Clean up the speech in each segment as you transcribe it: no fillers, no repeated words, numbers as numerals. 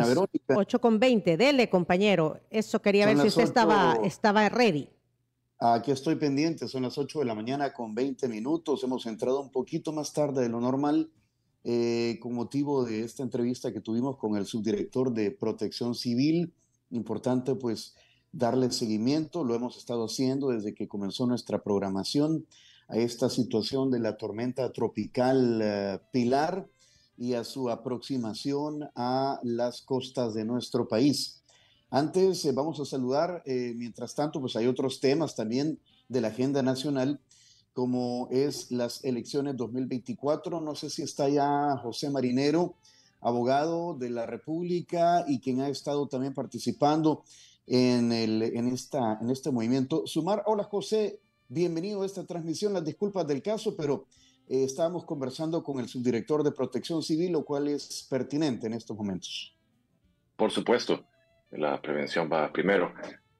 Verónica, 8:20. Dele, compañero. Eso quería son ver si las usted estaba, 8, estaba ready. aquí estoy pendiente, son las 8 de la mañana con 20 minutos. Hemos entrado un poquito más tarde de lo normal con motivo de esta entrevista que tuvimos con el subdirector de Protección Civil. Importante pues darle seguimiento, lo hemos estado haciendo desde que comenzó nuestra programación a esta situación de la tormenta tropical Pilar y a su aproximación a las costas de nuestro país. Antes vamos a saludar, mientras tanto, pues hay otros temas también de la agenda nacional, como es las elecciones 2024. No sé si está ya José Marinero, abogado de la República y quien ha estado también participando en este movimiento. Sumar, hola José, bienvenido a esta transmisión. Las disculpas del caso, pero estábamos conversando con el subdirector de Protección Civil, lo cual es pertinente en estos momentos. Por supuesto, la prevención va primero.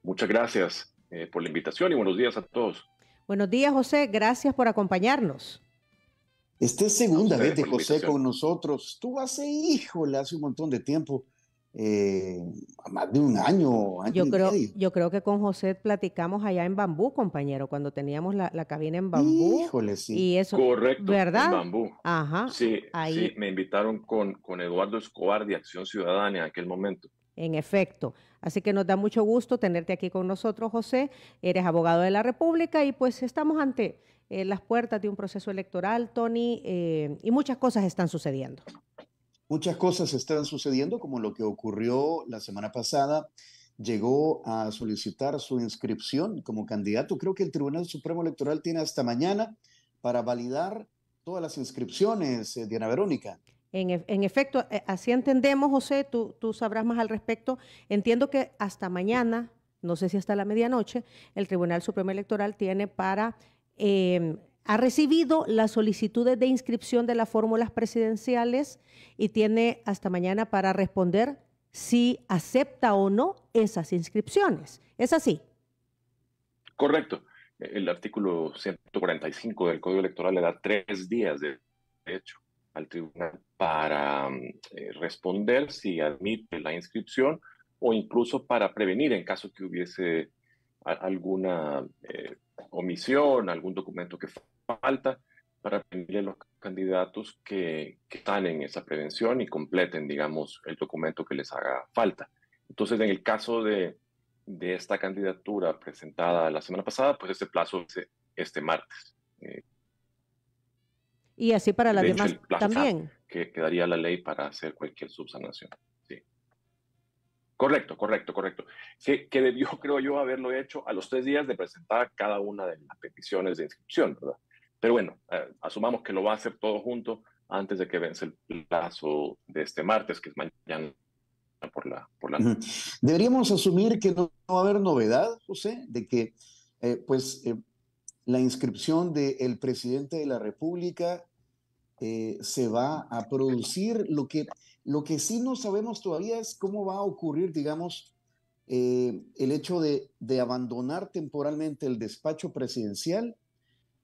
Muchas gracias por la invitación y buenos días a todos. Buenos días, José. Gracias por acompañarnos. Esta es segunda vez de por la José invitación. con nosotros. Estuvo hace un montón de tiempo, más de un año y medio. Yo creo que con José platicamos allá en Bambú, compañero, cuando teníamos la cabina en Bambú. Híjole, sí. Y eso, Correcto, ¿verdad? en Bambú. Ajá. Sí, Ahí, sí, me invitaron con Eduardo Escobar de Acción Ciudadana en aquel momento. en efecto. Así que nos da mucho gusto tenerte aquí con nosotros, José. Eres abogado de la República y pues estamos ante las puertas de un proceso electoral, Tony, y muchas cosas están sucediendo. Muchas cosas están sucediendo, como lo que ocurrió la semana pasada. Llegó a solicitar su inscripción como candidato. Creo que el Tribunal Supremo Electoral tiene hasta mañana para validar todas las inscripciones, Diana Verónica. En efecto, así entendemos, José, tú sabrás más al respecto. Entiendo que hasta mañana, no sé si hasta la medianoche, el Tribunal Supremo Electoral tiene ha recibido las solicitudes de inscripción de las fórmulas presidenciales y tiene hasta mañana para responder si acepta o no esas inscripciones. ¿Es así? Correcto. El artículo 145 del Código Electoral le da 3 días de hecho al tribunal para responder si admite la inscripción o incluso para prevenir en caso que hubiese alguna omisión, algún documento que falta, para prevenir a los candidatos que están en esa prevención y completen, digamos, el documento que les haga falta. Entonces, en el caso de esta candidatura presentada la semana pasada, pues este plazo es este martes. Y así para las De hecho, demás el plazo también. que daría la ley para hacer cualquier subsanación. Sí. Correcto. Sí, que debió, creo yo, haberlo hecho a los 3 días de presentar cada una de las peticiones de inscripción, ¿verdad? Pero bueno, asumamos que lo va a hacer todo junto antes de que vence el plazo de este martes, que es mañana por la Deberíamos asumir que no va a haber novedad, José, de que la inscripción del presidente de la República se va a producir. Lo que sí no sabemos todavía es cómo va a ocurrir, digamos, el hecho de abandonar temporalmente el despacho presidencial.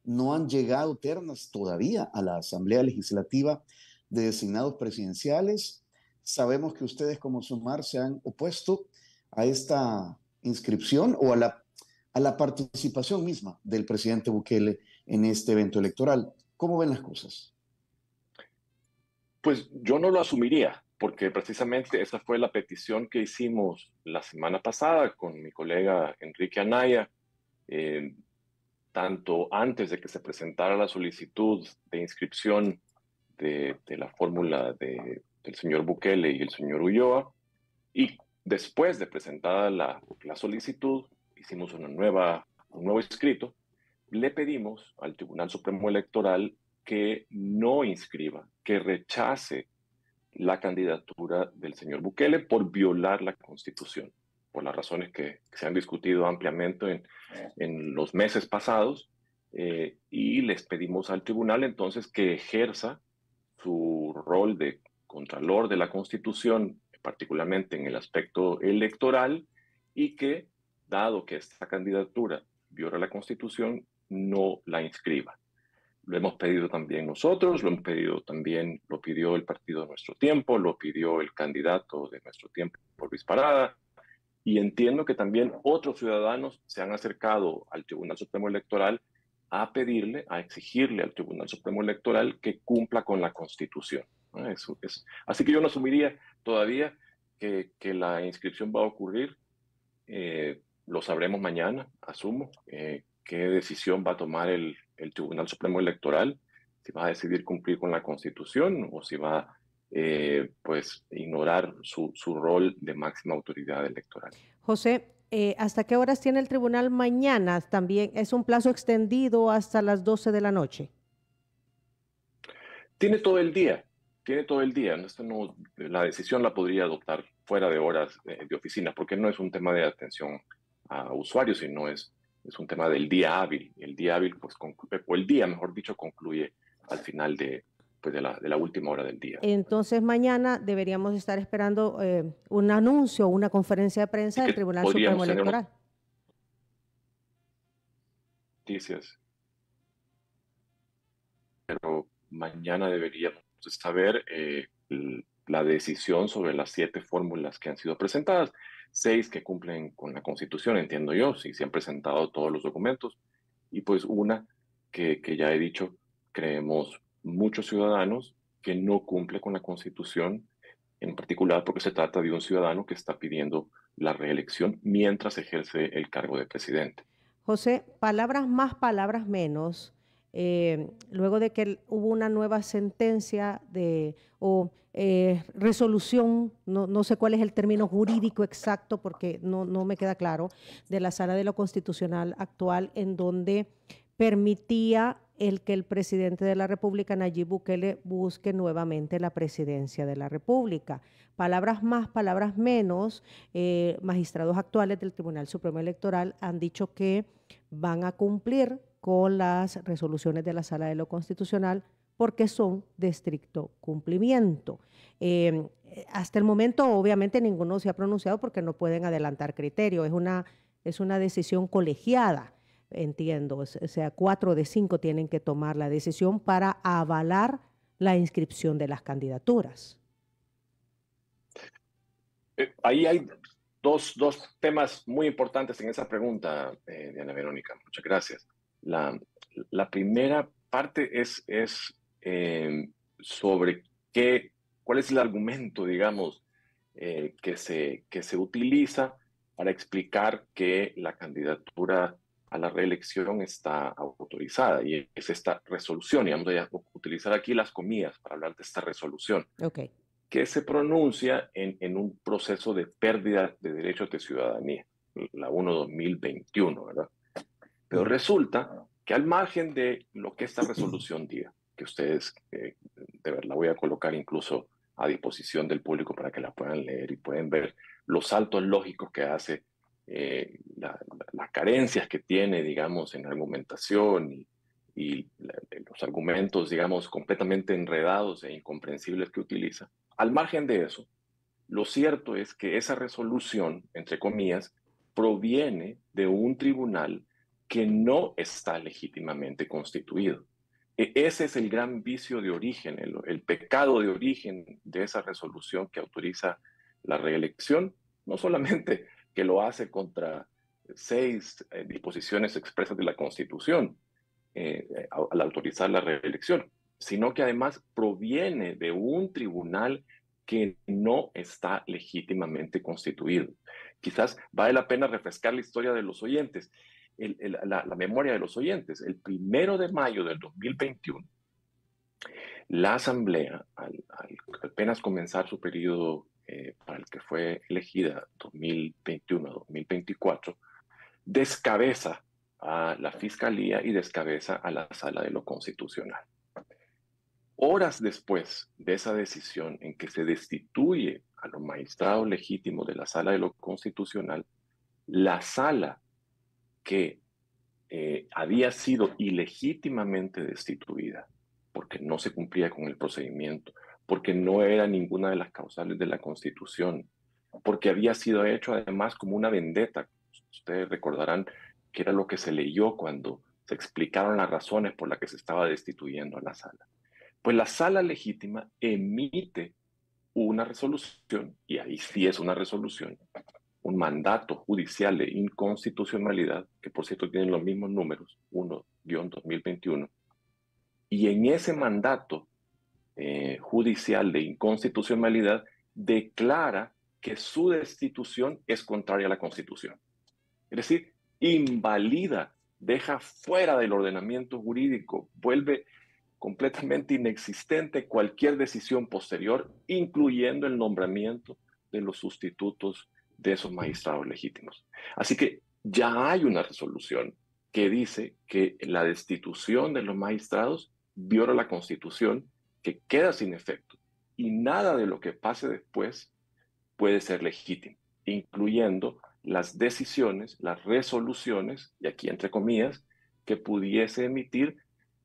No han llegado ternas todavía a la Asamblea Legislativa de designados presidenciales. Sabemos que ustedes como Sumar se han opuesto a esta inscripción o a la participación misma del presidente Bukele en este evento electoral. ¿Cómo ven las cosas? Pues yo no lo asumiría, porque precisamente esa fue la petición que hicimos la semana pasada con mi colega Enrique Anaya, tanto antes de que se presentara la solicitud de inscripción de la fórmula del señor Bukele y el señor Ulloa, y después de presentada la solicitud, hicimos un nuevo escrito, le pedimos al Tribunal Supremo Electoral que no inscriba, que rechace la candidatura del señor Bukele por violar la Constitución, por las razones que se han discutido ampliamente en los meses pasados, y les pedimos al tribunal entonces que ejerza su rol de contralor de la Constitución, particularmente en el aspecto electoral, y que, dado que esta candidatura viola la Constitución, no la inscriba. Lo hemos pedido también nosotros, lo hemos pedido también, lo pidió el partido de Nuestro Tiempo, lo pidió el candidato de Nuestro Tiempo, Luis Parada, y entiendo que también otros ciudadanos se han acercado al Tribunal Supremo Electoral a pedirle, a exigirle al Tribunal Supremo Electoral que cumpla con la Constitución. Eso es. Así que yo no asumiría todavía que la inscripción va a ocurrir. Lo sabremos mañana, asumo, qué decisión va a tomar el Tribunal Supremo Electoral, si va a decidir cumplir con la Constitución o si va a pues ignorar su rol de máxima autoridad electoral. José, ¿hasta qué horas tiene el tribunal mañana? También es un plazo extendido hasta las 12 de la noche. Tiene todo el día, tiene todo el día. Esto no, la decisión la podría adoptar fuera de horas de oficina, porque no es un tema de atención a usuarios, sino es un tema del día hábil. El día hábil, pues, o el día, mejor dicho, concluye al final pues de la última hora del día. Entonces mañana deberíamos estar esperando un anuncio, una conferencia de prensa del Tribunal Supremo Electoral. Noticias. Pero mañana deberíamos saber la decisión sobre las 7 fórmulas que han sido presentadas. 6 que cumplen con la Constitución, entiendo yo, si se han presentado todos los documentos. Y pues una que ya he dicho, creemos muchos ciudadanos que no cumple con la Constitución, en particular porque se trata de un ciudadano que está pidiendo la reelección mientras ejerce el cargo de presidente. José, palabras más, palabras menos. Luego de que hubo una nueva sentencia resolución, no sé cuál es el término jurídico exacto porque no me queda claro, de la Sala de lo Constitucional actual, en donde permitía que el presidente de la República, Nayib Bukele, busque nuevamente la presidencia de la República. Palabras más, palabras menos, magistrados actuales del Tribunal Supremo Electoral han dicho que van a cumplir con las resoluciones de la Sala de lo Constitucional porque son de estricto cumplimiento. Hasta el momento, obviamente, ninguno se ha pronunciado porque no pueden adelantar criterio. Es una decisión colegiada, entiendo. O sea, 4 de 5 tienen que tomar la decisión para avalar la inscripción de las candidaturas. Ahí hay dos temas muy importantes en esa pregunta, Diana Verónica. Muchas gracias. La primera parte es sobre cuál es el argumento, digamos, que se utiliza para explicar que la candidatura a la reelección está autorizada, y es esta resolución, y vamos a utilizar aquí las comillas para hablar de esta resolución, que se pronuncia en un proceso de pérdida de derechos de ciudadanía, la 1/2021, ¿verdad? Pero resulta que al margen de lo que esta resolución diga, que ustedes, de verdad, la voy a colocar incluso a disposición del público para que la puedan leer y pueden ver los saltos lógicos que hace, las carencias que tiene, digamos, en argumentación y los argumentos, digamos, completamente enredados e incomprensibles que utiliza. Al margen de eso, lo cierto es que esa resolución, entre comillas, proviene de un tribunal que no está legítimamente constituido. Ese es el gran vicio de origen, el pecado de origen de esa resolución que autoriza la reelección, no solamente que lo hace contra 6 disposiciones expresas de la Constitución al autorizar la reelección, sino que además proviene de un tribunal que no está legítimamente constituido. Quizás vale la pena refrescar la historia de los oyentes, la memoria de los oyentes. El 1 de mayo del 2021, la Asamblea, al apenas comenzar su periodo para el que fue elegida 2021 a 2024, descabeza a la Fiscalía y descabeza a la Sala de lo Constitucional. Horas después de esa decisión en que se destituye a los magistrados legítimos de la Sala de lo Constitucional, la sala que había sido ilegítimamente destituida porque no se cumplía con el procedimiento, porque no era ninguna de las causales de la Constitución, porque había sido hecho además como una vendetta. Ustedes recordarán que era lo que se leyó cuando se explicaron las razones por las que se estaba destituyendo a la sala. Pues la sala legítima emite una resolución, y ahí sí es una resolución, un mandato judicial de inconstitucionalidad, que por cierto tienen los mismos números, 1-2021, y en ese mandato judicial de inconstitucionalidad declara que su destitución es contraria a la Constitución. Es decir, invalida, deja fuera del ordenamiento jurídico, vuelve completamente inexistente cualquier decisión posterior, incluyendo el nombramiento de los sustitutos de esos magistrados legítimos. Así que ya hay una resolución que dice que la destitución de los magistrados viola la Constitución, que queda sin efecto, y nada de lo que pase después puede ser legítimo, incluyendo las decisiones, las resoluciones, y aquí entre comillas, que pudiese emitir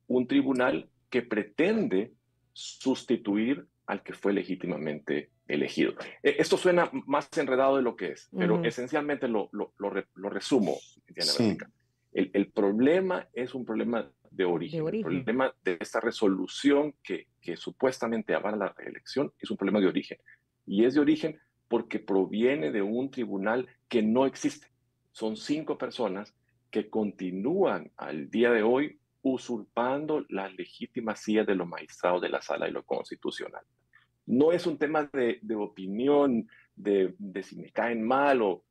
un tribunal que pretende sustituir al que fue legítimamente elegido. Esto suena más enredado de lo que es, pero esencialmente lo resumo, Diana Verónica. El problema es un problema de origen. El problema de esta resolución que supuestamente avala la reelección es un problema de origen. Y es de origen porque proviene de un tribunal que no existe. Son 5 personas que continúan al día de hoy usurpando las legítimas sillas de los magistrados de la Sala de lo Constitucional. No es un tema de opinión, de si me caen mal o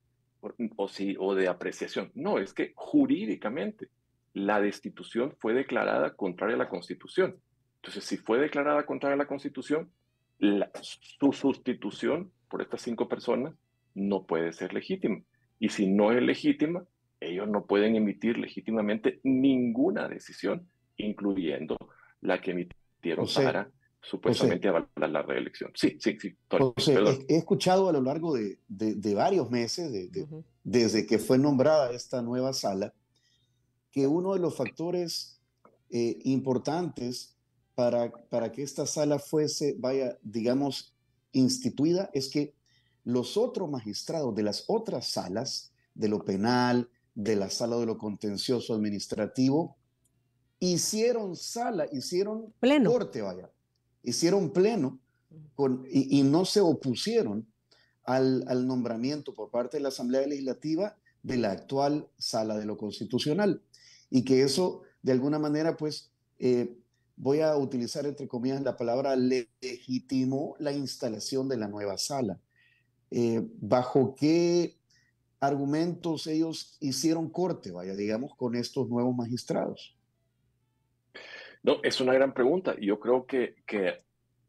de apreciación. No, es que jurídicamente la destitución fue declarada contraria a la Constitución. Entonces, si fue declarada contraria a la Constitución, su sustitución por estas 5 personas no puede ser legítima. Y si no es legítima, ellos no pueden emitir legítimamente ninguna decisión, incluyendo la que emitieron para supuestamente avalar la reelección. Sí, Tony, he escuchado a lo largo de varios meses, desde que fue nombrada esta nueva sala, que uno de los factores importantes para que esta sala fuese, digamos, instituida, es que los otros magistrados de las otras salas, de lo penal, de la sala de lo contencioso administrativo, hicieron pleno. Corte, hicieron pleno y no se opusieron al nombramiento por parte de la Asamblea Legislativa de la actual sala de lo constitucional. Y que eso, de alguna manera, pues, voy a utilizar entre comillas la palabra legitimó la instalación de la nueva sala. ¿Bajo qué argumentos ellos hicieron corte, digamos, con estos nuevos magistrados? No, es una gran pregunta y yo creo que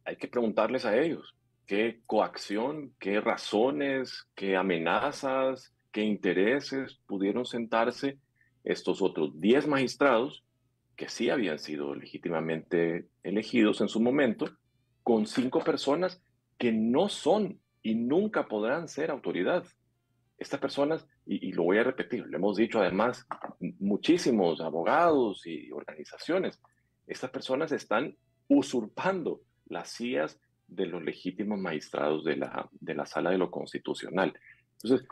hay que preguntarles a ellos qué coacción, qué razones, qué amenazas, qué intereses pudieron sentarse estos otros 10 magistrados que sí habían sido legítimamente elegidos en su momento, con 5 personas que no son y nunca podrán ser autoridad. Estas personas, y lo voy a repetir, lo hemos dicho además muchísimos abogados y organizaciones, estas personas están usurpando las sillas de los legítimos magistrados de la Sala de lo Constitucional. Entonces,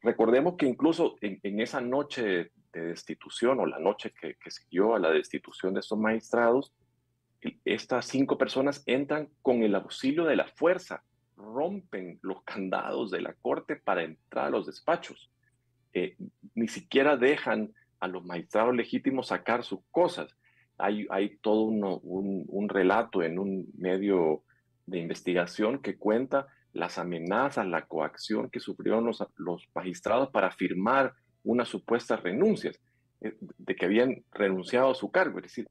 recordemos que incluso en esa noche de destitución o la noche que siguió a la destitución de estos magistrados, estas 5 personas entran con el auxilio de la fuerza, rompen los candados de la corte para entrar a los despachos. Ni siquiera dejan a los magistrados legítimos sacar sus cosas. Hay todo un relato en un medio de investigación que cuenta las amenazas, la coacción que sufrieron los magistrados para firmar unas supuestas renuncias, de que habían renunciado a su cargo. Es decir,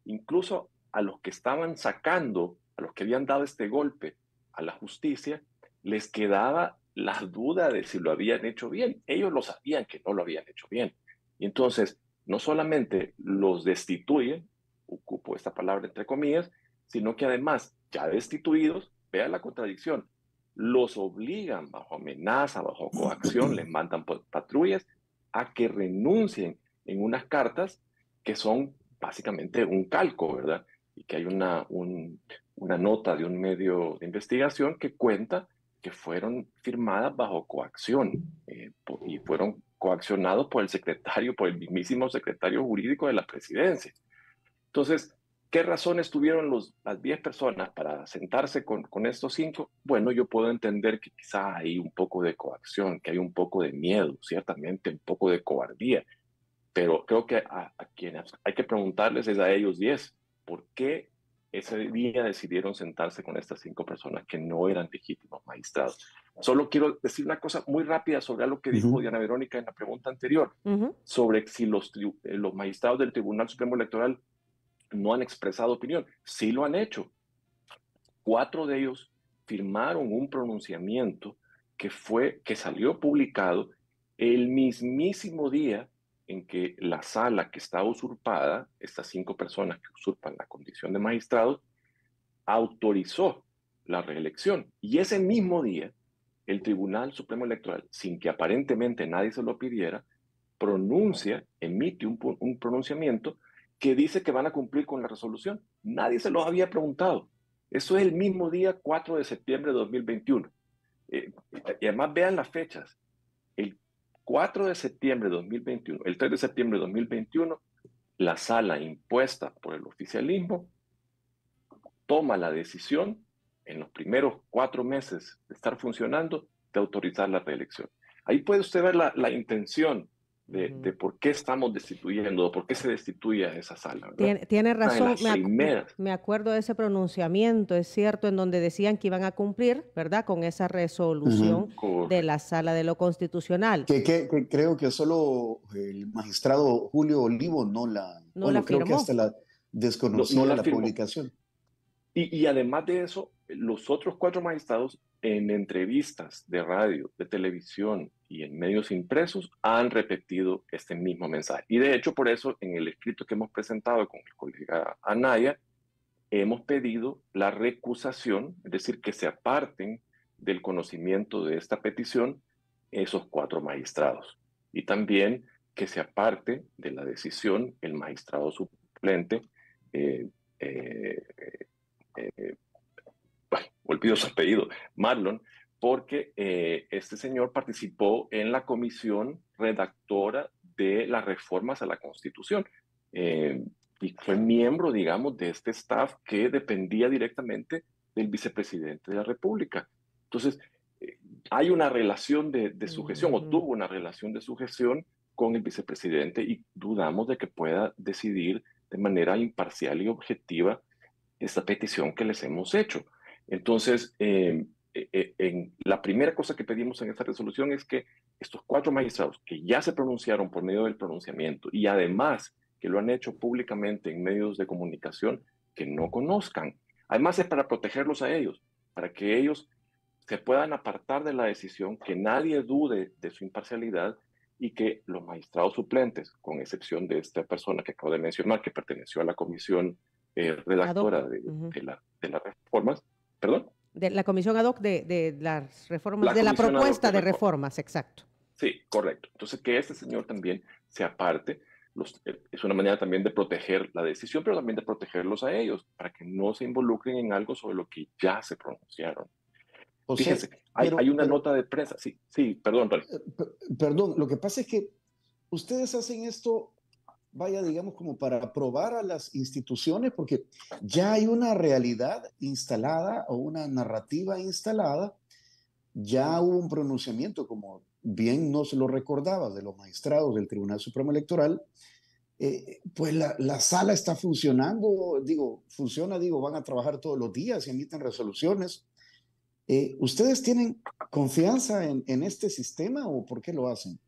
incluso a los que estaban sacando, a los que habían dado este golpe a la justicia, les quedaba la duda de si lo habían hecho bien. Ellos lo sabían que no lo habían hecho bien. Y entonces, no solamente los destituyen, ocupo esta palabra entre comillas, sino que además, ya destituidos, vean la contradicción, los obligan bajo amenaza, bajo coacción, les mandan patrullas a que renuncien en unas cartas que son básicamente un calco, ¿verdad? Y que hay una nota de un medio de investigación que cuenta que fueron firmadas bajo coacción y fueron coaccionados por el secretario, por el mismísimo secretario jurídico de la presidencia. Entonces, ¿qué razones tuvieron las 10 personas para sentarse con estos 5? Bueno, yo puedo entender que quizá hay un poco de coacción, que hay un poco de miedo, ciertamente un poco de cobardía, pero creo que a quienes hay que preguntarles es a ellos 10, ¿por qué ese día decidieron sentarse con estas 5 personas que no eran legítimos magistrados? Solo quiero decir una cosa muy rápida sobre lo que dijo Diana Verónica en la pregunta anterior, sobre si los magistrados del Tribunal Supremo Electoral no han expresado opinión. Sí lo han hecho. 4 de ellos firmaron un pronunciamiento que salió publicado el mismísimo día en que la sala que está usurpada, estas 5 personas que usurpan la condición de magistrados, autorizó la reelección. Y ese mismo día, el Tribunal Supremo Electoral, sin que aparentemente nadie se lo pidiera, emite un pronunciamiento que dice que van a cumplir con la resolución. Nadie se los había preguntado. Eso es el mismo día, 4 de septiembre de 2021. Y además vean las fechas. El 4 de septiembre de 2021, el 3 de septiembre de 2021, la sala impuesta por el oficialismo toma la decisión en los primeros 4 meses de estar funcionando de autorizar la reelección. Ahí puede usted ver la intención de por qué estamos destituyendo, por qué se destituye a esa sala, ¿verdad? Tiene razón, primeras. Me acuerdo de ese pronunciamiento, es cierto, en donde decían que iban a cumplir, ¿verdad?, con esa resolución de la Sala de lo Constitucional. Que creo que solo el magistrado Julio Olivo no la firmó. Creo que hasta la desconocía la publicación. Y además de eso, los otros 4 magistrados en entrevistas de radio, de televisión y en medios impresos han repetido este mismo mensaje. Y de hecho, por eso, en el escrito que hemos presentado con el colega Anaya, hemos pedido la recusación, es decir, que se aparten del conocimiento de esta petición esos 4 magistrados. Y también que se aparte de la decisión el magistrado suplente, olvido su apellido, Marlon, porque este señor participó en la comisión redactora de las reformas a la Constitución y fue miembro, digamos, de este staff que dependía directamente del vicepresidente de la República. Entonces, hay una relación de sujeción, o tuvo una relación de sujeción con el vicepresidente, y dudamos de que pueda decidir de manera imparcial y objetiva esta petición que les hemos hecho. Entonces, la primera cosa que pedimos en esta resolución es que estos 4 magistrados que ya se pronunciaron por medio del pronunciamiento y además que lo han hecho públicamente en medios de comunicación, que no conozcan. Además es para protegerlos a ellos, para que ellos se puedan apartar de la decisión, que nadie dude de su imparcialidad y que los magistrados suplentes, con excepción de esta persona que acabo de mencionar, que perteneció a la comisión redactora de las reformas, ¿perdón? De la comisión ad hoc de las reformas, de la propuesta de reformas, exacto. Sí, correcto. Entonces, que este señor también se aparte, es una manera también de proteger la decisión, pero también de protegerlos a ellos, para que no se involucren en algo sobre lo que ya se pronunciaron. Fíjense, hay una nota de prensa. Sí, perdón, Tony. Perdón, lo que pasa es que ustedes hacen esto, vaya, digamos, como para probar a las instituciones, porque ya hay una realidad instalada o una narrativa instalada, ya hubo un pronunciamiento, como bien nos lo recordaba, de los magistrados del Tribunal Supremo Electoral. Pues la sala está funcionando, van a trabajar todos los días y emiten resoluciones. ¿Ustedes tienen confianza en este sistema o por qué lo hacen?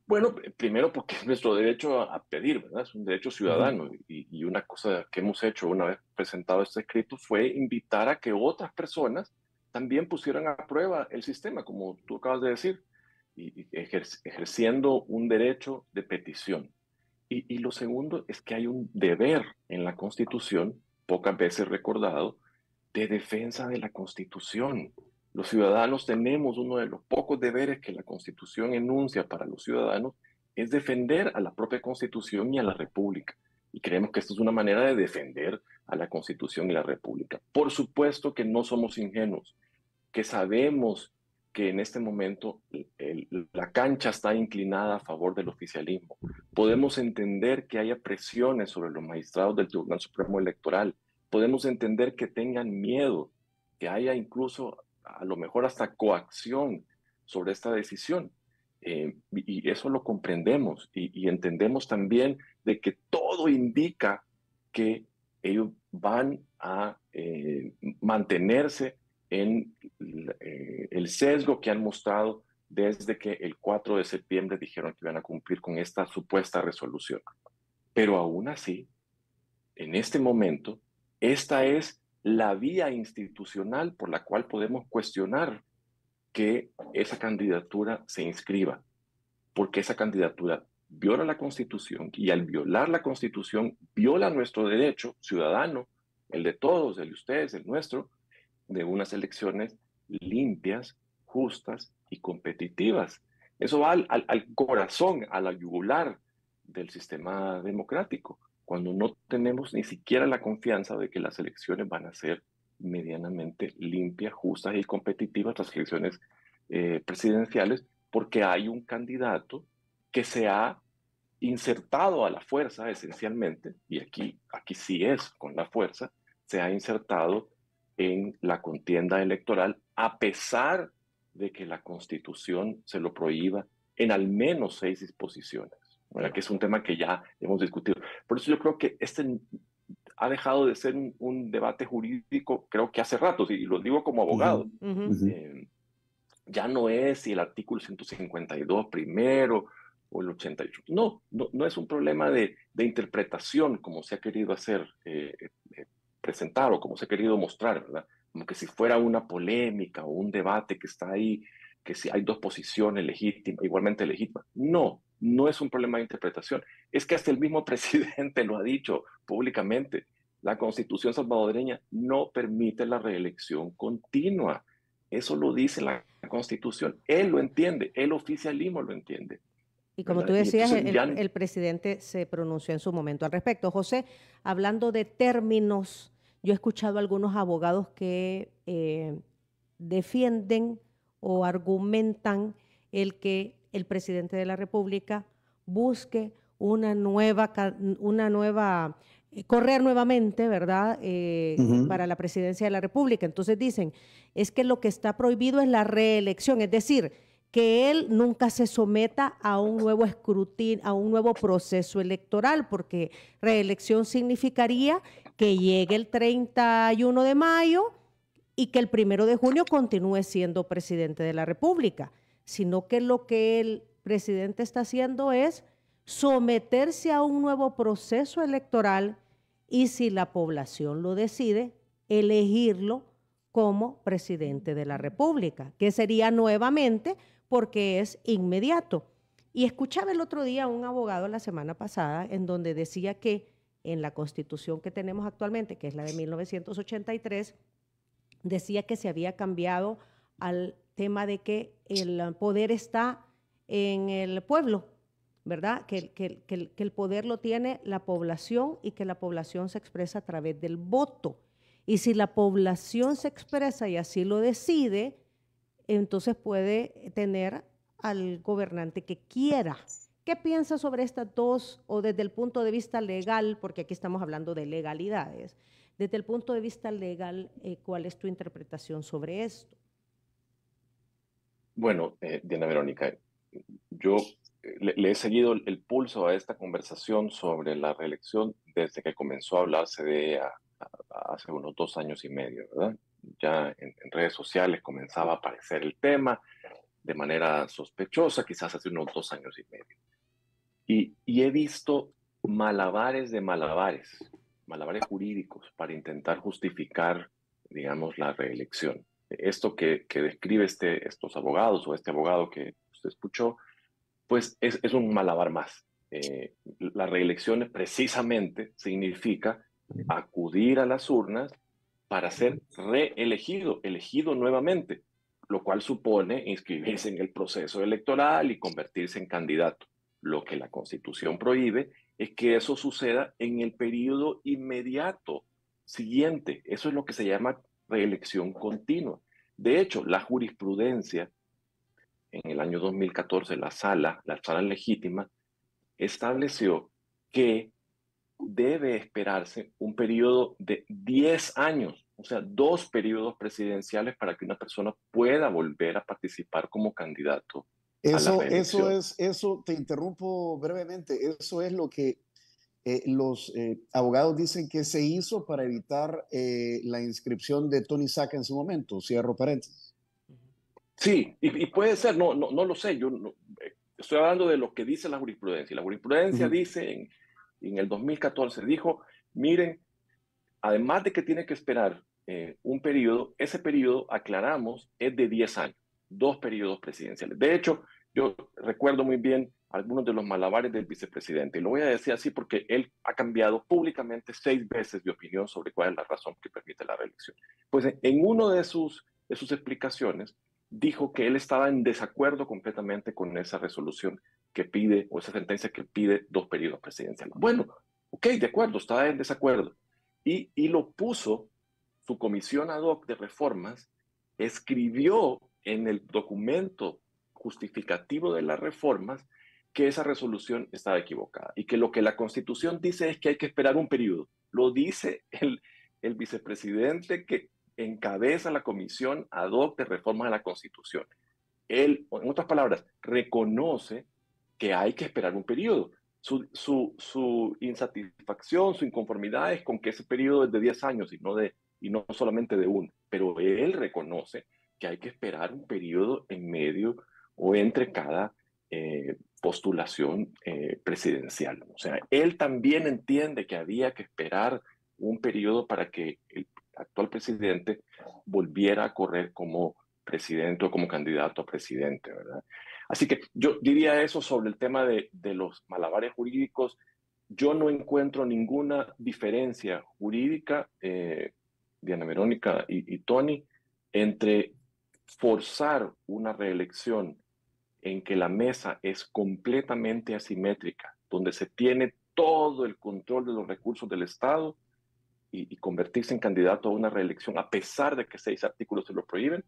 Bueno, primero porque es nuestro derecho a pedir, ¿verdad? Es un derecho ciudadano. Y una cosa que hemos hecho una vez presentado este escrito fue invitar a que otras personas también pusieran a prueba el sistema, como tú acabas de decir, y ejerciendo un derecho de petición. Y lo segundo es que hay un deber en la Constitución, pocas veces recordado, de defensa de la Constitución. Los ciudadanos tenemos uno de los pocos deberes que la Constitución enuncia para los ciudadanos, es defender a la propia Constitución y a la República. Y creemos que esto es una manera de defender a la Constitución y la República. Por supuesto que no somos ingenuos, que sabemos que en este momento la cancha está inclinada a favor del oficialismo. Podemos entender que haya presiones sobre los magistrados del Tribunal Supremo Electoral. Podemos entender que tengan miedo, que haya incluso a lo mejor hasta coacción sobre esta decisión. Y eso lo comprendemos y entendemos también de que todo indica que ellos van a mantenerse en el sesgo que han mostrado desde que el 4 de septiembre dijeron que iban a cumplir con esta supuesta resolución. Pero aún así, en este momento, esta es la vía institucional por la cual podemos cuestionar que esa candidatura se inscriba, porque esa candidatura viola la Constitución y al violar la Constitución viola nuestro derecho ciudadano, el de todos, el de ustedes, el nuestro, de unas elecciones limpias, justas y competitivas. Eso va al corazón, a la yugular del sistema democrático, cuando no tenemos ni siquiera la confianza de que las elecciones van a ser medianamente limpias, justas y competitivas, las elecciones presidenciales, porque hay un candidato que se ha insertado a la fuerza esencialmente, y aquí sí es con la fuerza, se ha insertado en la contienda electoral, a pesar de que la Constitución se lo prohíba en al menos 6 disposiciones, ¿verdad? Que es un tema que ya hemos discutido. Por eso yo creo que este ha dejado de ser un debate jurídico, creo que hace rato, y lo digo como abogado. Ya no es si el artículo 152 primero o el 88. No es un problema de interpretación como se ha querido hacer presentar o como se ha querido mostrar, ¿verdad? Como que si fuera una polémica o un debate que está ahí, que si hay dos posiciones legítimas, igualmente legítimas. No es un problema de interpretación. Es que hasta el mismo presidente lo ha dicho públicamente. La Constitución salvadoreña no permite la reelección continua. Eso lo dice la Constitución. Él lo entiende, el oficialismo lo entiende. Y como ¿verdad? tú decías, entonces, el presidente se pronunció en su momento al respecto. José, hablando de términos, yo he escuchado a algunos abogados que defienden o argumentan el que el presidente de la República busque correr nuevamente, ¿verdad? Para la presidencia de la República. Entonces dicen, es que lo que está prohibido es la reelección, es decir, que él nunca se someta a un nuevo escrutinio, a un nuevo proceso electoral, porque reelección significaría que llegue el 31 de mayo y que el 1 de junio continúe siendo presidente de la República, sino que lo que el presidente está haciendo es someterse a un nuevo proceso electoral y, si la población lo decide, elegirlo como presidente de la República, que sería nuevamente porque es inmediato. Y escuchaba el otro día a un abogado la semana pasada en donde decía que en la Constitución que tenemos actualmente, que es la de 1983, decía que se había cambiado al tema de que el poder está en el pueblo, ¿verdad? Que el poder lo tiene la población y que la población se expresa a través del voto. Y si la población se expresa y así lo decide, entonces puede tener al gobernante que quiera. ¿Qué piensas sobre estas dos, o desde el punto de vista legal, porque aquí estamos hablando de legalidades, desde el punto de vista legal, cuál es tu interpretación sobre esto? Bueno, Diana Verónica, yo le he seguido el pulso a esta conversación sobre la reelección desde que comenzó a hablarse de hace unos 2 años y medio, ¿verdad? Ya en redes sociales comenzaba a aparecer el tema de manera sospechosa, quizás hace unos 2 años y medio. Y he visto malabares de malabares jurídicos para intentar justificar, digamos, la reelección. Esto que describe estos abogados o este abogado que usted escuchó, pues es un malabar más. La reelección precisamente significa acudir a las urnas para ser elegido nuevamente, lo cual supone inscribirse en el proceso electoral y convertirse en candidato. Lo que la Constitución prohíbe es que eso suceda en el periodo inmediato siguiente. Eso es lo que se llama reelección continua. De hecho, la jurisprudencia en el año 2014, la sala legítima, estableció que debe esperarse un periodo de 10 años, o sea, 2 periodos presidenciales para que una persona pueda volver a participar como candidato a la reelección. Eso te interrumpo brevemente, eso es lo que los abogados dicen que se hizo para evitar la inscripción de Tony Saca en su momento, cierro paréntesis. Sí, y puede ser, no lo sé, yo no, estoy hablando de lo que dice la jurisprudencia. La jurisprudencia dice en el 2014, dijo, miren, además de que tiene que esperar un periodo, ese periodo, aclaramos, es de 10 años, 2 periodos presidenciales. De hecho, yo recuerdo muy bien algunos de los malabares del vicepresidente, y lo voy a decir así porque él ha cambiado públicamente 6 veces de opinión sobre cuál es la razón que permite la reelección. Pues en uno de sus explicaciones, dijo que él estaba en desacuerdo completamente con esa resolución que pide, o esa sentencia que pide 2 periodos presidenciales. Bueno, ok, de acuerdo, estaba en desacuerdo. Y lo puso, su comisión ad hoc de reformas, escribió en el documento justificativo de las reformas que esa resolución estaba equivocada y que lo que la Constitución dice es que hay que esperar un periodo. Lo dice el vicepresidente que encabeza la comisión ad hoc de reformas a la Constitución. Él, en otras palabras, reconoce que hay que esperar un periodo. Su insatisfacción, su inconformidad es con que ese periodo es de 10 años y no solamente de uno. Pero él reconoce que hay que esperar un periodo en medio o entre cada postulación presidencial. O sea, él también entiende que había que esperar un periodo para que el actual presidente volviera a correr como presidente o como candidato a presidente, ¿verdad? Así que yo diría eso sobre el tema de los malabares jurídicos. Yo no encuentro ninguna diferencia jurídica, Diana Verónica y Tony, entre forzar una reelección en que la mesa es completamente asimétrica, donde se tiene todo el control de los recursos del Estado y convertirse en candidato a una reelección, a pesar de que 6 artículos se lo prohíben.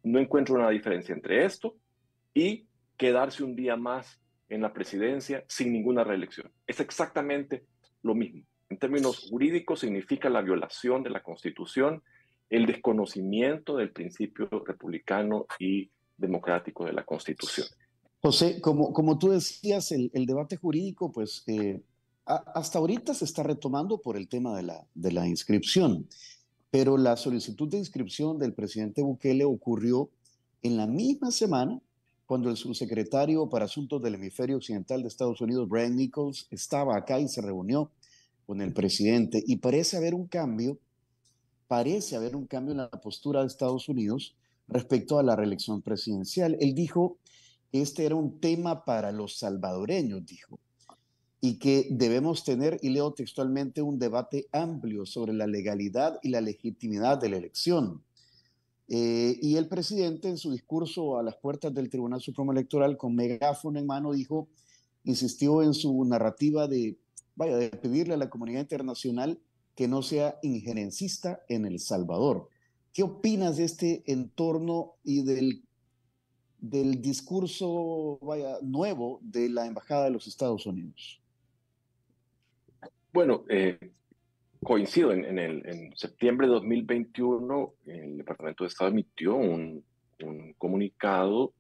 No encuentro una diferencia entre esto y quedarse un día más en la presidencia sin ninguna reelección. Es exactamente lo mismo. En términos jurídicos significa la violación de la Constitución, el desconocimiento del principio republicano y democrático de la Constitución. José, como tú decías, el debate jurídico, pues hasta ahorita se está retomando por el tema de la inscripción, pero la solicitud de inscripción del presidente Bukele ocurrió en la misma semana cuando el subsecretario para Asuntos del Hemisferio Occidental de Estados Unidos, Brian Nichols, estaba acá y se reunió con el presidente. Y parece haber un cambio en la postura de Estados Unidos respecto a la reelección presidencial. Él dijo que este era un tema para los salvadoreños, dijo, y que debemos tener, y leo textualmente, un debate amplio sobre la legalidad y la legitimidad de la elección. Y el presidente, en su discurso a las puertas del Tribunal Supremo Electoral, con megáfono en mano, insistió en su narrativa de pedirle a la comunidad internacional que no sea injerencista en El Salvador. ¿Qué opinas de este entorno y del discurso nuevo de la Embajada de los Estados Unidos? Bueno, coincido, en septiembre de 2021 el Departamento de Estado emitió un comunicado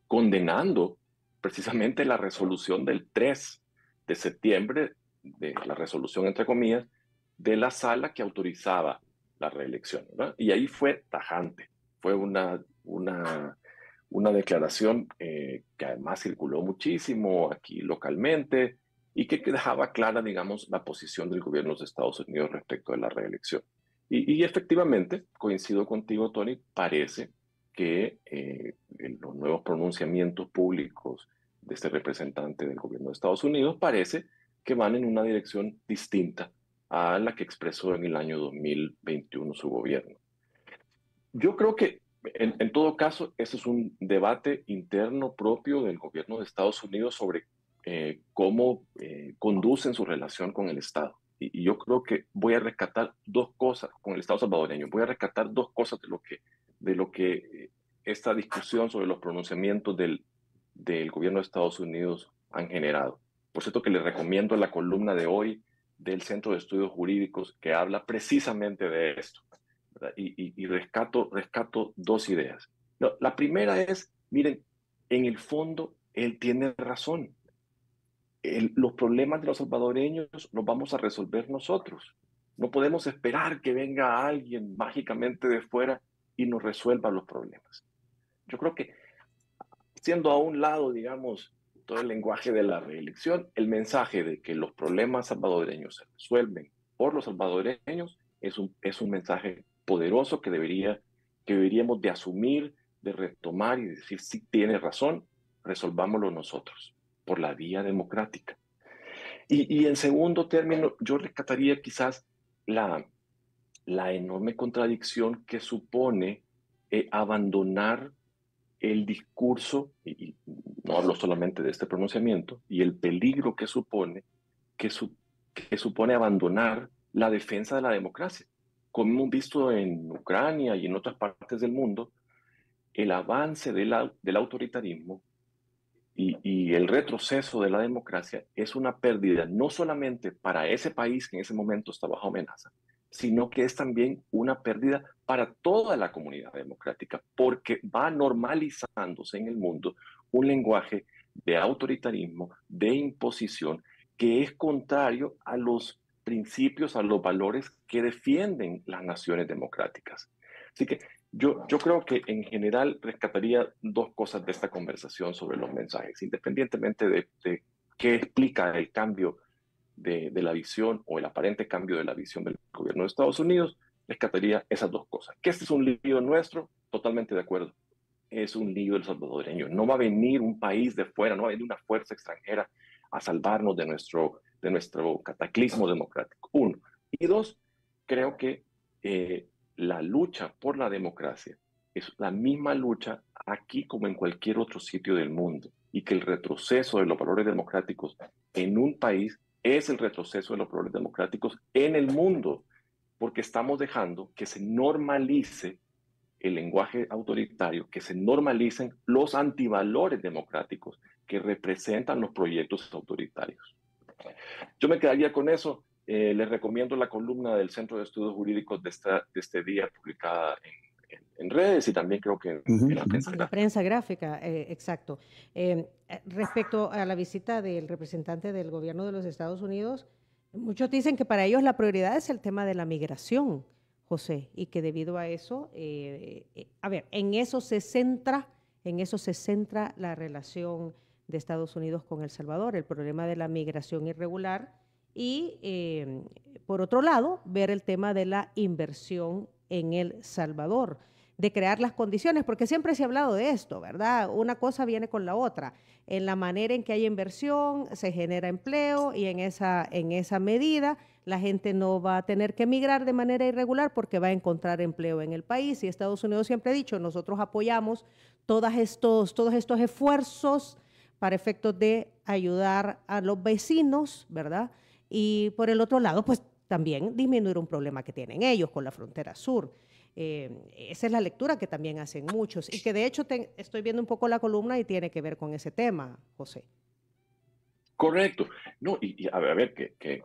condenando precisamente la resolución del 3 de septiembre, de la resolución entre comillas, de la sala que autorizaba la reelección, ¿verdad? Y ahí fue tajante, fue una declaración que además circuló muchísimo aquí localmente, y que dejaba clara, digamos, la posición del gobierno de Estados Unidos respecto de la reelección. Y efectivamente, coincido contigo, Tony, parece que los nuevos pronunciamientos públicos de este representante del gobierno de Estados Unidos parece que van en una dirección distinta a la que expresó en el año 2021 su gobierno. Yo creo que en todo caso, ese es un debate interno propio del gobierno de Estados Unidos sobre cómo conducen su relación con el Estado. Y yo creo que voy a rescatar 2 cosas con el Estado salvadoreño. Voy a rescatar 2 cosas de lo que esta discusión sobre los pronunciamientos del gobierno de Estados Unidos han generado. Por cierto que les recomiendo la columna de hoy del Centro de Estudios Jurídicos que habla precisamente de esto, ¿verdad? Y rescato dos ideas. No, la primera es, miren, en el fondo él tiene razón. Los problemas de los salvadoreños los vamos a resolver nosotros. No podemos esperar que venga alguien mágicamente de fuera y nos resuelva los problemas. Yo creo que, siendo a un lado, digamos, todo el lenguaje de la reelección, el mensaje de que los problemas salvadoreños se resuelven por los salvadoreños es un mensaje poderoso que deberíamos de asumir, de retomar y decir, si tiene razón, resolvámoslo nosotros, por la vía democrática. Y en segundo término, yo rescataría quizás la enorme contradicción que supone abandonar el discurso, y no hablo solamente de este pronunciamiento, y el peligro que supone, que supone abandonar la defensa de la democracia. Como hemos visto en Ucrania y en otras partes del mundo, el avance del autoritarismo y el retroceso de la democracia es una pérdida no solamente para ese país que en ese momento está bajo amenaza, sino que es también una pérdida para toda la comunidad democrática, porque va normalizándose en el mundo un lenguaje de autoritarismo, de imposición, que es contrario a los principios, a los valores que defienden las naciones democráticas. Así que yo creo que en general rescataría dos cosas de esta conversación sobre los mensajes, independientemente de qué explica el cambio de la visión o el aparente cambio de la visión del gobierno de Estados Unidos, rescataría esas dos cosas. Que este es un lío nuestro, totalmente de acuerdo. Es un lío del salvadoreño. No va a venir un país de fuera, no va a venir una fuerza extranjera a salvarnos de nuestro cataclismo democrático. Uno. Y dos, creo que la lucha por la democracia es la misma lucha aquí como en cualquier otro sitio del mundo, y que el retroceso de los valores democráticos en un país es el retroceso de los valores democráticos en el mundo, porque estamos dejando que se normalice el lenguaje autoritario, que se normalicen los antivalores democráticos que representan los proyectos autoritarios. Yo me quedaría con eso. Les recomiendo la columna del Centro de Estudios Jurídicos de este día, publicada en redes, y también creo que en la prensa La gráfica. prensa gráfica, exacto. Respecto a la visita del representante del gobierno de los Estados Unidos, muchos dicen que para ellos la prioridad es el tema de la migración, José, y que debido a eso, a ver, en eso se centra la relación de Estados Unidos con El Salvador, el problema de la migración irregular, y por otro lado, ver el tema de la inversión en El Salvador, de crear las condiciones, porque siempre se ha hablado de esto, ¿verdad? Una cosa viene con la otra. En la manera en que hay inversión, se genera empleo, y en esa medida la gente no va a tener que emigrar de manera irregular porque va a encontrar empleo en el país. Y Estados Unidos siempre ha dicho, nosotros apoyamos todos estos esfuerzos para efectos de ayudar a los vecinos, ¿verdad? Y por el otro lado, pues también disminuir un problema que tienen ellos con la frontera sur. Esa es la lectura que también hacen muchos, y que de hecho estoy viendo un poco la columna y tiene que ver con ese tema, José. Correcto. No, y a ver, que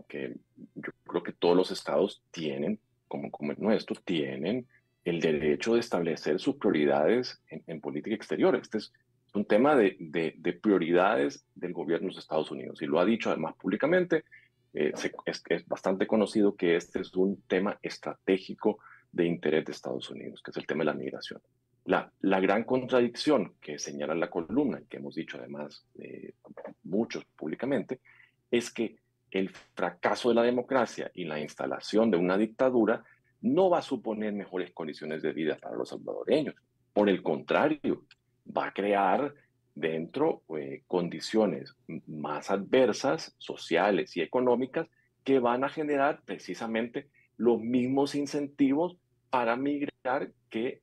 yo creo que todos los estados tienen, como el nuestro, tienen el derecho de establecer sus prioridades en política exterior. Este es un tema de prioridades del gobierno de los Estados Unidos, y lo ha dicho además públicamente. Es bastante conocido que este es un tema estratégico de interés de Estados Unidos, que es el tema de la migración. La gran contradicción que señala la columna, que hemos dicho además muchos públicamente, es que el fracaso de la democracia y la instalación de una dictadura no va a suponer mejores condiciones de vida para los salvadoreños. Por el contrario, va a crear dentro condiciones más adversas, sociales y económicas, que van a generar precisamente los mismos incentivos para migrar que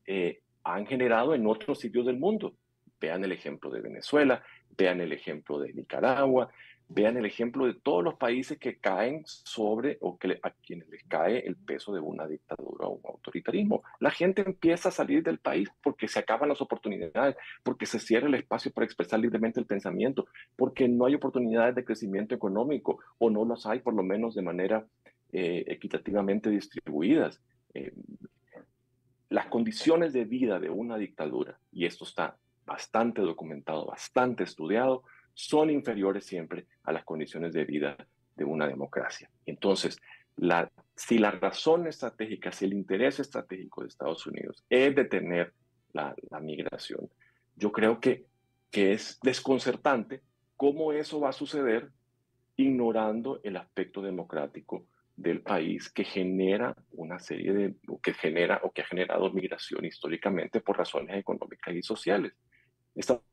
han generado en otros sitios del mundo. Vean el ejemplo de Venezuela, vean el ejemplo de Nicaragua, Vean el ejemplo de todos los países que caen sobre o que a quienes les cae el peso de una dictadura o un autoritarismo. La gente empieza a salir del país porque se acaban las oportunidades, porque se cierra el espacio para expresar libremente el pensamiento, porque no hay oportunidades de crecimiento económico o no las hay por lo menos de manera equitativamente distribuidas. Las condiciones de vida de una dictadura, y esto está bastante documentado, bastante estudiado, son inferiores siempre a las condiciones de vida de una democracia. Entonces, si la razón estratégica, si el interés estratégico de Estados Unidos es detener la migración, yo creo que es desconcertante cómo eso va a suceder ignorando el aspecto democrático del país que genera una serie de, o que genera o que ha generado migración históricamente por razones económicas y sociales. Estamos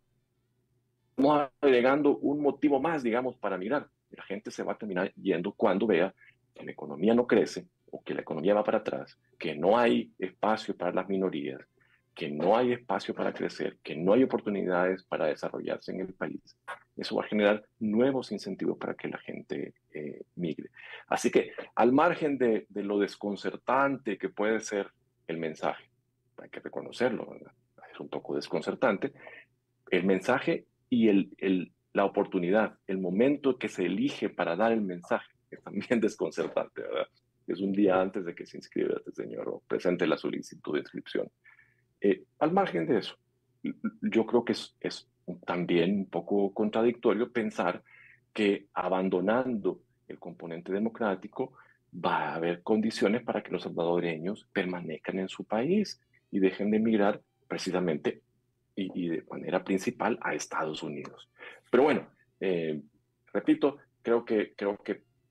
agregando un motivo más, digamos, para migrar. La gente se va a terminar yendo cuando vea que la economía no crece o que la economía va para atrás, que no hay espacio para las minorías, que no hay espacio para crecer, que no hay oportunidades para desarrollarse en el país. Eso va a generar nuevos incentivos para que la gente migre. Así que al margen de lo desconcertante que puede ser el mensaje, hay que reconocerlo, ¿verdad? Es un poco desconcertante, el mensaje y la oportunidad, el momento que se elige para dar el mensaje, es también desconcertante, ¿verdad? Es un día antes de que se inscriba este señor o presente la solicitud de inscripción. Al margen de eso, yo creo que es también un poco contradictorio pensar que abandonando el componente democrático va a haber condiciones para que los salvadoreños permanezcan en su país y dejen de emigrar precisamente y de manera principal a Estados Unidos. Pero bueno, repito, creo que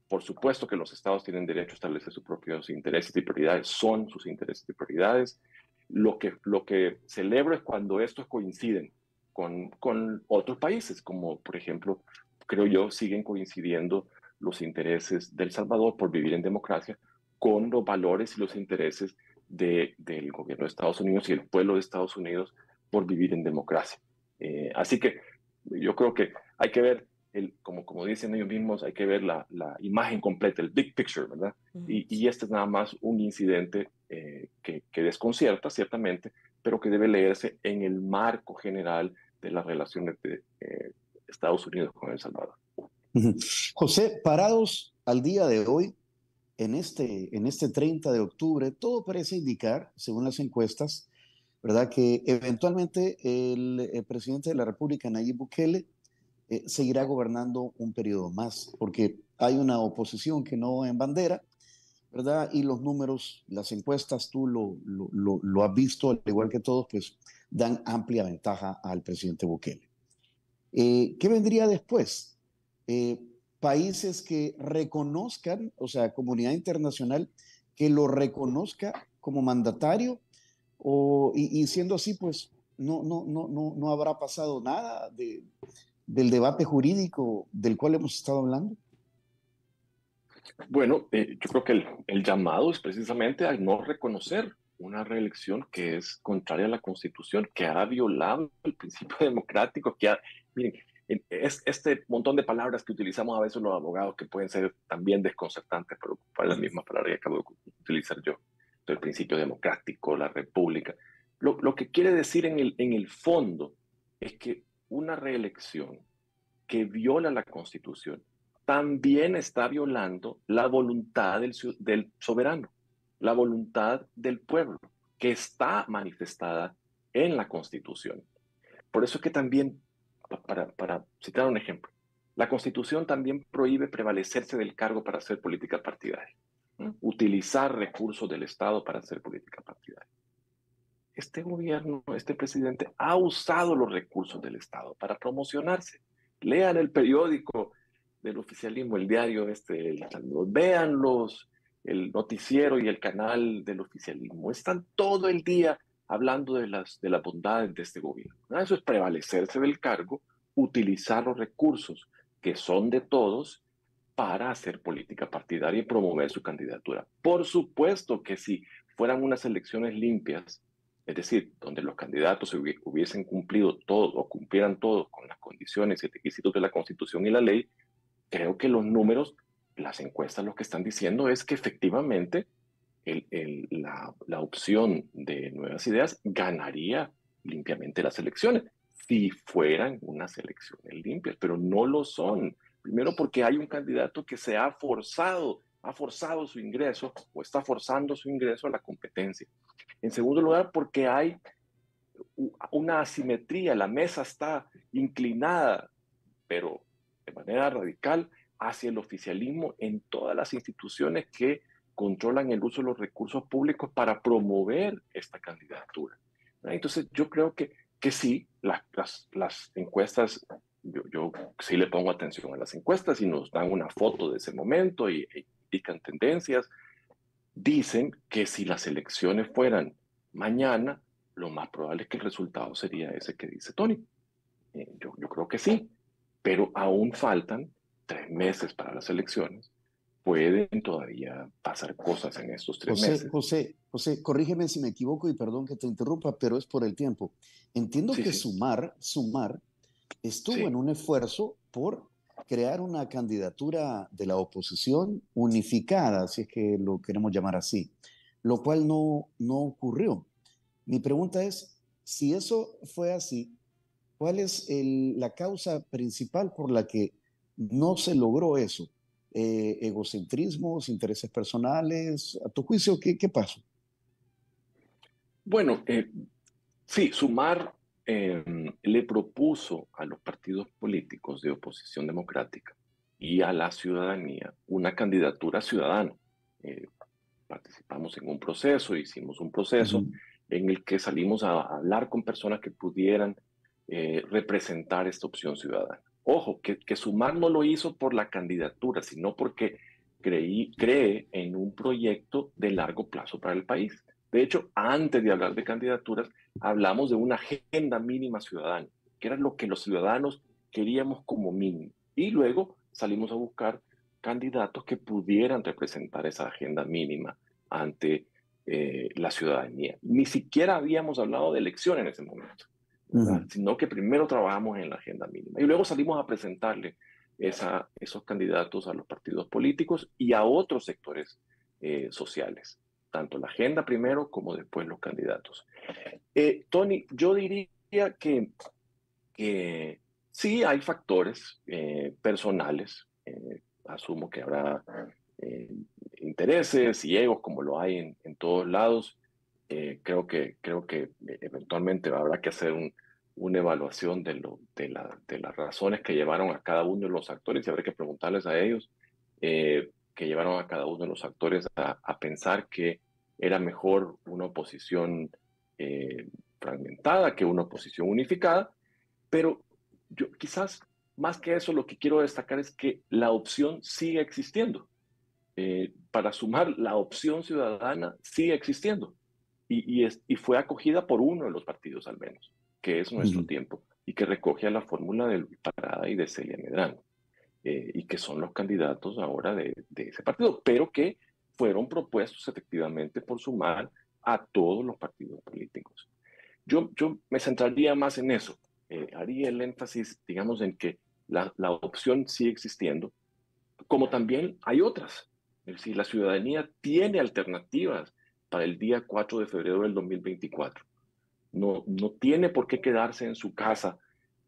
por supuesto que los estados tienen derecho a establecer sus propios intereses y prioridades, son sus intereses y prioridades. Lo que celebro es cuando estos coinciden con otros países, como por ejemplo, creo yo, siguen coincidiendo los intereses del Salvador por vivir en democracia con los valores y los intereses del gobierno de Estados Unidos y el pueblo de Estados Unidos por vivir en democracia. Así que yo creo que hay que ver, como dicen ellos mismos, hay que ver la imagen completa, el big picture, ¿verdad? Y este es nada más un incidente que desconcierta, ciertamente, pero que debe leerse en el marco general de las relaciones de Estados Unidos con El Salvador. José, parados al día de hoy, en este 30 de octubre, todo parece indicar, según las encuestas, ¿verdad?, que eventualmente el presidente de la República, Nayib Bukele, seguirá gobernando un periodo más, porque hay una oposición que no en bandera, ¿verdad? Y los números, las encuestas, tú lo has visto, al igual que todos, pues dan amplia ventaja al presidente Bukele. ¿Qué vendría después? Países que reconozcan, o sea, comunidad internacional que lo reconozca como mandatario, y siendo así, pues no habrá pasado nada del debate jurídico del cual hemos estado hablando. Bueno, yo creo que el llamado es precisamente a no reconocer una reelección que es contraria a la Constitución, que ha violado el principio democrático, miren, este montón de palabras que utilizamos a veces los abogados que pueden ser también desconcertantes, pero para la misma palabra que acabo de utilizar yo, el principio democrático, la república. Lo que quiere decir en el fondo es que una reelección que viola la Constitución también está violando la voluntad del soberano, la voluntad del pueblo, que está manifestada en la Constitución. Por eso es que también, para citar un ejemplo, la Constitución también prohíbe prevalecerse del cargo para hacer política partidaria, ¿no? Utilizar recursos del Estado para hacer política partidaria. Este gobierno, este presidente, ha usado los recursos del Estado para promocionarse. Lean el periódico del oficialismo, el diario vean el noticiero y el canal del oficialismo. Están todo el día hablando de las bondades de este gobierno. Eso es prevalecerse del cargo, utilizar los recursos que son de todos para hacer política partidaria y promover su candidatura. Por supuesto que si fueran unas elecciones limpias, es decir, donde los candidatos hubiesen cumplido todo o cumplieran todos con las condiciones y requisitos de la Constitución y la ley, creo que los números, las encuestas lo que están diciendo es que efectivamente la opción de Nuevas Ideas ganaría limpiamente las elecciones, si fueran unas elecciones limpias, pero no lo son. Primero porque hay un candidato que se ha forzado su ingreso o está forzando su ingreso a la competencia. En segundo lugar, porque hay una asimetría, la mesa está inclinada, pero de manera radical, hacia el oficialismo en todas las instituciones que controlan el uso de los recursos públicos para promover esta candidatura. Entonces, yo creo que sí, las encuestas, yo sí le pongo atención a las encuestas y nos dan una foto de ese momento y indican tendencias. Dicen que si las elecciones fueran mañana, lo más probable es que el resultado sería ese que dice Tony. Yo creo que sí, pero aún faltan 3 meses para las elecciones. Pueden todavía pasar cosas en estos 3 meses. José, corrígeme si me equivoco y perdón que te interrumpa, pero es por el tiempo. Entiendo que Sí. Sumar estuvo en un esfuerzo por crear una candidatura de la oposición unificada, si es que lo queremos llamar así, lo cual no ocurrió. Mi pregunta es, si eso fue así, ¿cuál es la causa principal por la que no se logró eso? ¿Egocentrismos, intereses personales? ¿A tu juicio qué pasó? Bueno, sí, Sumar le propuso a los partidos políticos de oposición democrática y a la ciudadanía una candidatura ciudadana. Participamos en un proceso, hicimos un proceso en el que salimos a hablar con personas que pudieran representar esta opción ciudadana. Ojo, que Sumar no lo hizo por la candidatura, sino porque cree en un proyecto de largo plazo para el país. De hecho, antes de hablar de candidaturas, hablamos de una agenda mínima ciudadana, que era lo que los ciudadanos queríamos como mínimo. Y luego salimos a buscar candidatos que pudieran representar esa agenda mínima ante la ciudadanía. Ni siquiera habíamos hablado de elección en ese momento, ¿verdad? Sino que primero trabajamos en la agenda mínima y luego salimos a presentarle esos candidatos a los partidos políticos y a otros sectores sociales, tanto la agenda primero como después los candidatos. Tony, yo diría que sí hay factores personales, asumo que habrá intereses y egos como lo hay en todos lados. Creo que eventualmente habrá que hacer una evaluación de las razones que llevaron a cada uno de los actores y habrá que preguntarles a ellos que llevaron a cada uno de los actores a pensar que era mejor una oposición fragmentada que una oposición unificada, pero yo quizás más que eso lo que quiero destacar es que la opción sigue existiendo. Para Sumar, la opción ciudadana sigue existiendo y fue acogida por uno de los partidos al menos, que es Nuestro Tiempo, y que recoge a la fórmula de Luis Parada y de Celia Medrano, y que son los candidatos ahora de ese partido, pero que fueron propuestos efectivamente por Sumar a todos los partidos políticos. Yo me centraría más en eso, haría el énfasis, digamos, en que la opción sigue existiendo, como también hay otras. Es decir, la ciudadanía tiene alternativas para el día 4 de febrero del 2024. No tiene por qué quedarse en su casa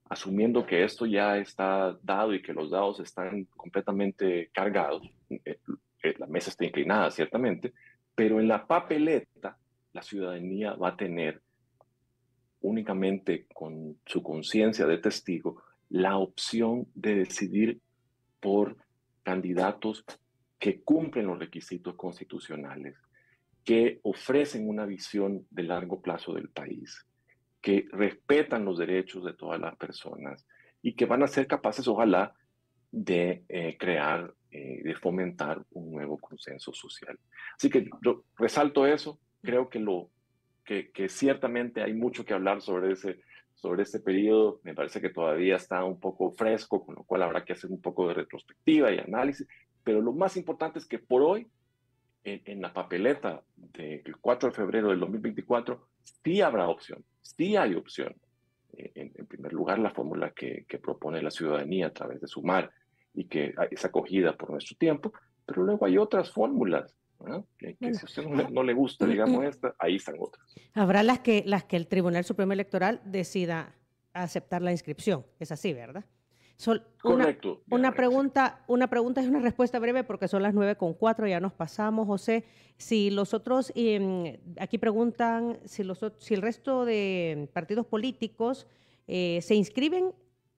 asumiendo que esto ya está dado y que los dados están completamente cargados. La mesa está inclinada, ciertamente, pero en la papeleta la ciudadanía va a tener únicamente con su conciencia de testigo la opción de decidir por candidatos que cumplen los requisitos constitucionales, que ofrecen una visión de largo plazo del país, que respetan los derechos de todas las personas y que van a ser capaces, ojalá, de crear, de fomentar un nuevo consenso social. Así que yo resalto eso, creo que ciertamente hay mucho que hablar sobre este periodo, me parece que todavía está un poco fresco, con lo cual habrá que hacer un poco de retrospectiva y análisis, pero lo más importante es que por hoy, en la papeleta del 4 de febrero del 2024, sí habrá opción, sí hay opción. En primer lugar, la fórmula que propone la ciudadanía a través de Sumar, y que es acogida por nuestro tiempo, pero luego hay otras fórmulas, ¿no? Que si a usted no le gusta, digamos, esta, ahí están otras. Habrá las que el Tribunal Supremo Electoral decida aceptar la inscripción. Es así, ¿verdad? Correcto. Una pregunta es una respuesta breve porque son las 9:04, ya nos pasamos, José. Si los otros, aquí preguntan si el resto de partidos políticos se inscriben,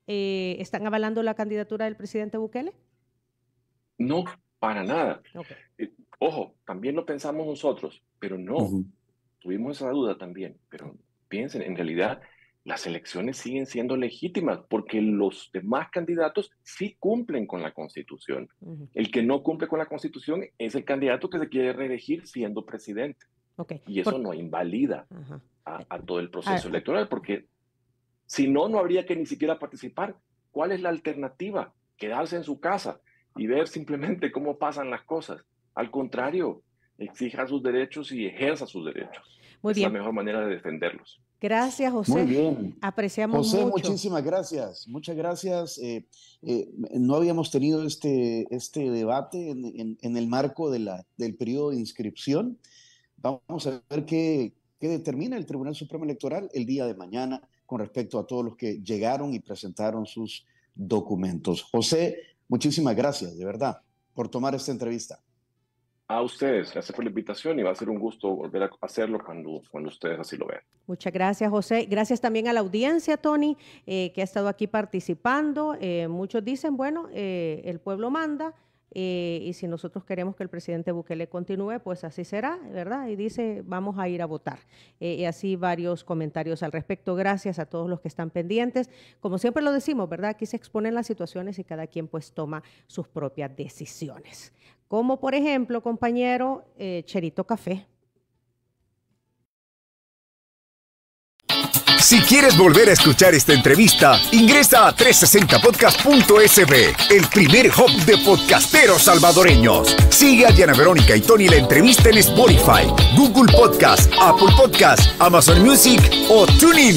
¿están avalando la candidatura del presidente Bukele? No, para nada. Okay. Ojo, también lo pensamos nosotros, pero no. Tuvimos esa duda también, pero piensen, en realidad las elecciones siguen siendo legítimas porque los demás candidatos sí cumplen con la Constitución. El que no cumple con la Constitución es el candidato que se quiere reelegir siendo presidente. Okay. Y eso no invalida a todo el proceso electoral, porque si no, no habría que ni siquiera participar. ¿Cuál es la alternativa? Quedarse en su casa y ver simplemente cómo pasan las cosas. Al contrario, exija sus derechos y ejerza sus derechos. Muy bien. Es la mejor manera de defenderlos. Gracias, José. Muy bien. Apreciamos José, mucho. muchísimas gracias. Muchas gracias. No habíamos tenido este debate en el marco del periodo de inscripción. Vamos a ver qué determina el Tribunal Supremo Electoral el día de mañana con respecto a todos los que llegaron y presentaron sus documentos. José, muchísimas gracias, de verdad, por tomar esta entrevista. A ustedes, gracias por la invitación y va a ser un gusto volver a hacerlo cuando ustedes así lo vean. Muchas gracias, José. Gracias también a la audiencia, Tony, que ha estado aquí participando. Muchos dicen, bueno, el pueblo manda y si nosotros queremos que el presidente Bukele continúe, pues así será, ¿verdad? Y dice, vamos a ir a votar. Y así varios comentarios al respecto. Gracias a todos los que están pendientes. Como siempre lo decimos, ¿verdad? Aquí se exponen las situaciones y cada quien pues toma sus propias decisiones. Como por ejemplo, compañero, Cherito Café. Si quieres volver a escuchar esta entrevista, ingresa a 360podcast.sb, el primer hub de podcasteros salvadoreños. Sigue a Diana Verónica y Tony la entrevista en Spotify, Google Podcast, Apple Podcast, Amazon Music o TuneIn.